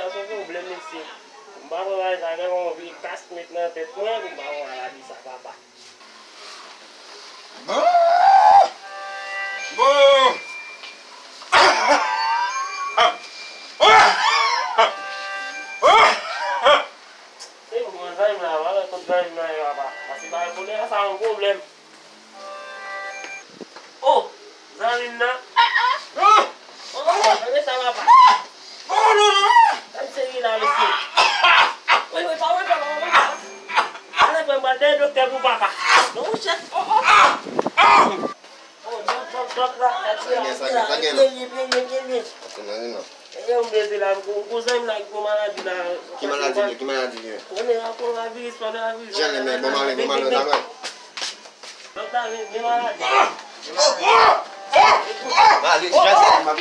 langsung problem isi. Baru lah saya mau beli kasmet na tetnya bawa lah bisa apa. Saya bukan saya melawan atau drive na apa. Masih banyak punya sama problem. Oh, zalin na. Oh, ini sama apa? Kan saya hilang isi. Woi, tahu apa? Ada pembandai dokter lupa apa? Nggak usah. Oh, dok lah. Ini. Ini udah bilang saya nak kemana dia? Gimana dia? Ini aku habis pada habis. Jangan main bomang tangan. Dokter, gimana? Balik, jangan.